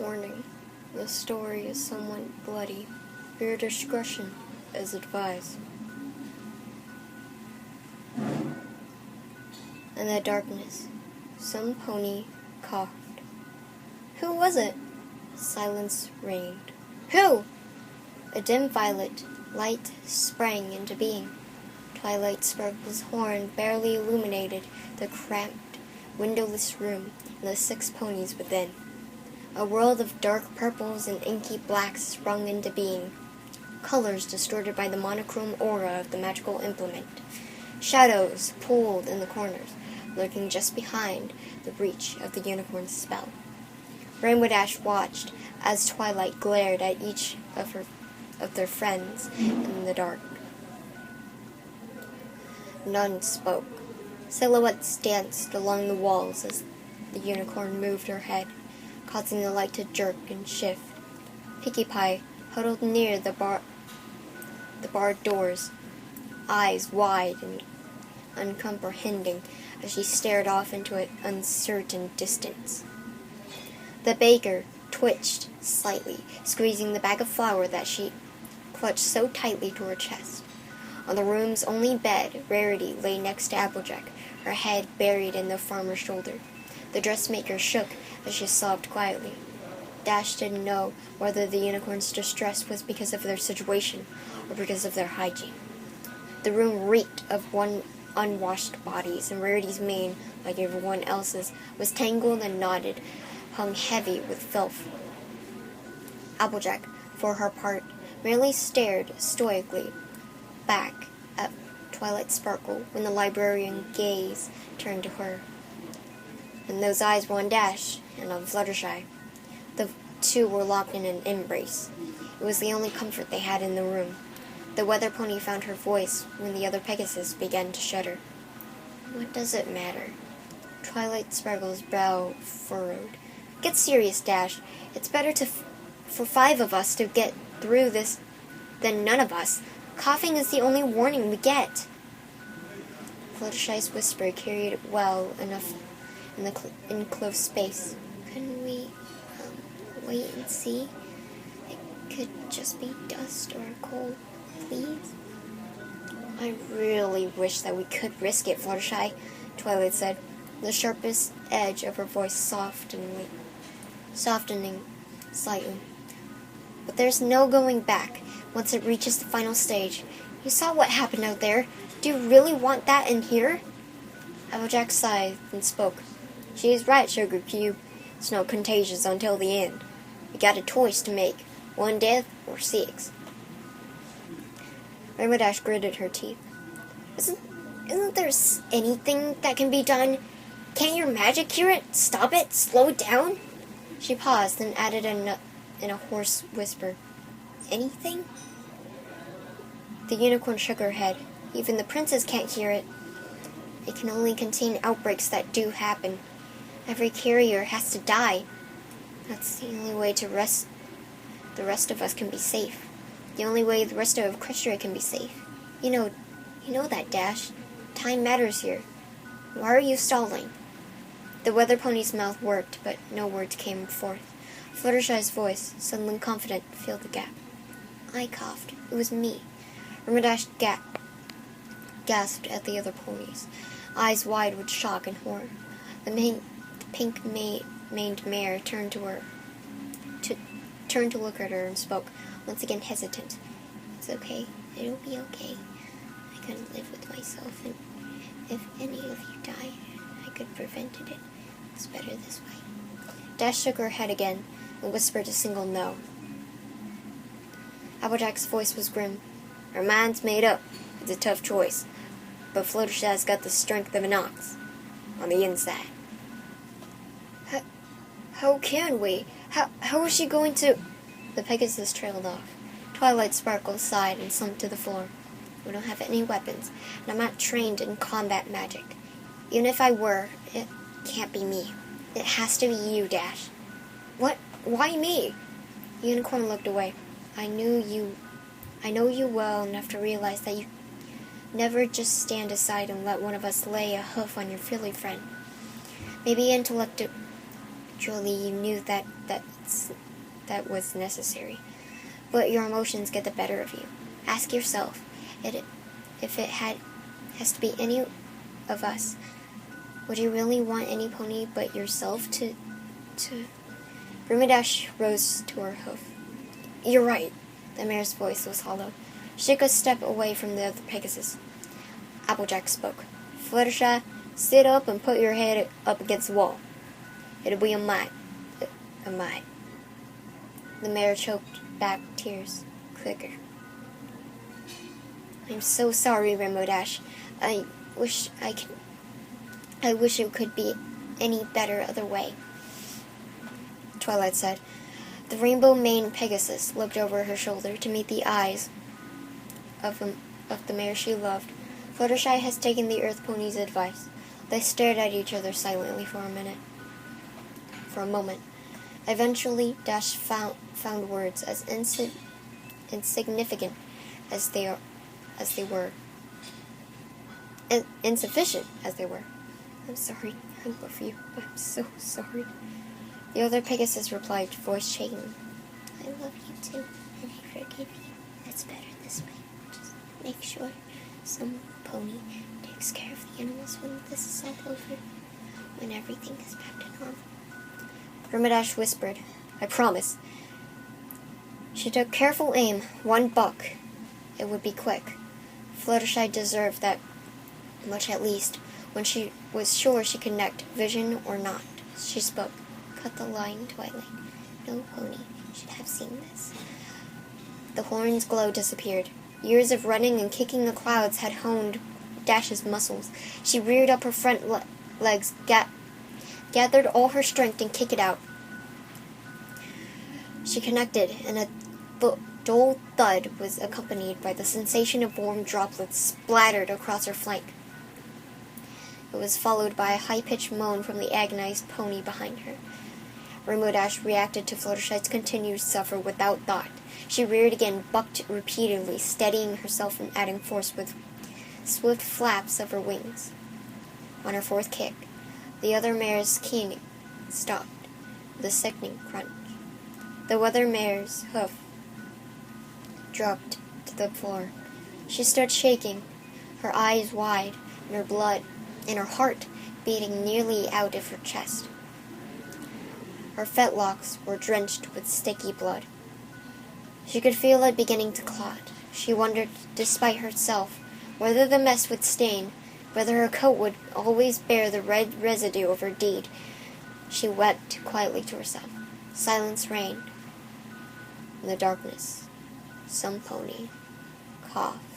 Warning: this story is somewhat bloody. Viewer discretion is advised. In the darkness, some pony coughed. Who was it? Silence reigned. Who? A dim violet light sprang into being. Twilight Sparkle's horn barely illuminated the cramped, windowless room and the 6 ponies within. A world of dark purples and inky blacks sprung into being, colors distorted by the monochrome aura of the magical implement. Shadows pooled in the corners, lurking just behind the reach of the unicorn's spell. Rainbow Dash watched as twilight glared at each of their friends in the dark. None spoke. Silhouettes danced along the walls as the unicorn moved her head, causing the light to jerk and shift. Pinkie Pie huddled near the barred doors, eyes wide and uncomprehending as she stared off into an uncertain distance. The baker twitched slightly, squeezing the bag of flour that she clutched so tightly to her chest. On the room's only bed, Rarity lay next to Applejack, her head buried in the farmer's shoulder. The dressmaker shook as she sobbed quietly. Dash didn't know whether the unicorn's distress was because of their situation or because of their hygiene. The room reeked of unwashed bodies, and Rarity's mane, like everyone else's, was tangled and knotted, hung heavy with filth. Applejack, for her part, merely stared stoically back at Twilight Sparkle when the librarian's gaze turned to her. And those eyes were on Dash and on Fluttershy. The two were locked in an embrace. It was the only comfort they had in the room. The weather pony found her voice when the other Pegasus began to shudder. What does it matter? Twilight Sparkle's brow furrowed. Get serious, Dash. It's better for 5 of us to get through this than none of us. Coughing is the only warning we get. Fluttershy's whisper carried well enough in the enclosed space. Couldn't we, wait and see? It could just be dust or cold, please. I really wish that we could risk it, Fluttershy, Twilight said, the sharpest edge of her voice softening slightly. But there's no going back once it reaches the final stage. You saw what happened out there. Do you really want that in here? Applejack sighed and spoke. She's right, Sugar Cube. It's not contagious until the end. We got a choice to make. 1 death or 6. Rainbow Dash gritted her teeth. Isn't there anything that can be done? Can't your magic cure it? Stop it? Slow it down? She paused and added in a hoarse whisper. Anything? The unicorn shook her head. Even the princess can't hear it. It can only contain outbreaks that do happen. Every carrier has to die. That's the only way the rest of us can be safe. The only way the rest of Equestria can be safe. You know that, Dash. Time matters here. Why are you stalling? The weather pony's mouth worked, but no words came forth. Fluttershy's voice, suddenly confident, filled the gap. I coughed. It was me. Rainbow Dash gasped at the other ponies, eyes wide with shock and horror. The pink-maned mare turned to look at her and spoke, once again hesitant. It's okay. It'll be okay. I couldn't live with myself, and if any of you died, I could prevent it. It's better this way. Dash shook her head again and whispered a single no. Applejack's voice was grim. Her mind's made up. It's a tough choice, but Fluttershy's got the strength of an ox on the inside. How can we? How is she going to? The Pegasus trailed off. Twilight Sparkle sighed and slumped to the floor. We don't have any weapons, and I'm not trained in combat magic. Even if I were, it can't be me. It has to be you, Dash. What? Why me? The unicorn looked away. I know you well enough to realize that you never just stand aside and let one of us lay a hoof on your filly friend. Maybe Julie, you knew that was necessary. But your emotions get the better of you. Ask yourself, if it has to be any of us, would you really want any pony but yourself to... Brumidash rose to her hoof. You're right. The mare's voice was hollow. She took a step away from the other Pegasus. Applejack spoke. Fluttershy, sit up and put your head up against the wall. It'll be a mite. The mare choked back tears quicker. I'm so sorry, Rainbow Dash. I wish it could be any better other way. Twilight said. The rainbow-maned Pegasus looked over her shoulder to meet the eyes of the mare she loved. Fluttershy has taken the Earth Pony's advice. They stared at each other silently for a moment. Eventually, Dash found words as insignificant as they were. Insufficient as they were. I'm sorry. I love you. I'm so sorry. The other Pegasus replied, voice shaking. I love you too, and I forgive you. That's better this way. Just make sure some pony takes care of the animals when this is all over. When everything is back to normal. Brumidash whispered, I promise. She took careful aim, one buck. It would be quick. Fluttershy deserved that much at least, when she was sure she could connect, vision or not. She spoke. Cut the line, Twilight. No pony should have seen this. The horn's glow disappeared. Years of running and kicking the clouds had honed Dash's muscles. She reared up her front legs, gathered all her strength and kicked it out. She connected, and a dull thud was accompanied by the sensation of warm droplets splattered across her flank. It was followed by a high-pitched moan from the agonized pony behind her. Rainbow Dash reacted to Fluttershy's continued suffer without thought. She reared again, bucked repeatedly, steadying herself and adding force with swift flaps of her wings. On her fourth kick, the other mare's keening stopped with a sickening crunch. The other mare's hoof dropped to the floor. She stood shaking, her eyes wide, and her heart beating nearly out of her chest. Her fetlocks were drenched with sticky blood. She could feel it beginning to clot. She wondered, despite herself, whether the mess would stain, whether her coat would always bear the red residue of her deed. She wept quietly to herself. Silence reigned. In the darkness, some pony coughed.